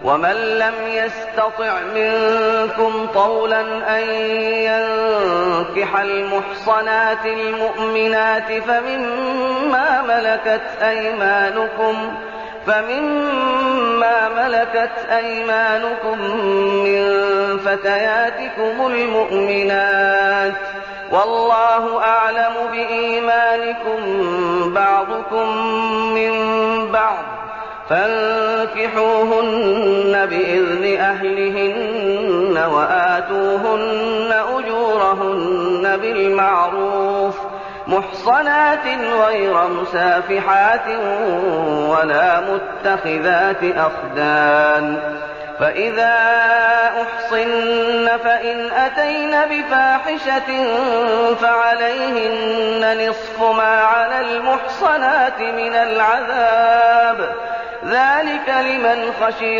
ومن لم يستطع منكم طولا أن ينكح المحصنات المؤمنات فمما ملكت أيمانكم من فتياتكم المؤمنات، والله أعلم بإيمانكم بعضكم من بعض، فانكحوهن بإذن أهلهن وآتوهن أجورهن بالمعروف محصنات غير مسافحات ولا متخذات أخدان. فإذا أحصن فإن أتين بفاحشة فعليهن نصف ما على المحصنات من العذاب، ذلك لمن خشي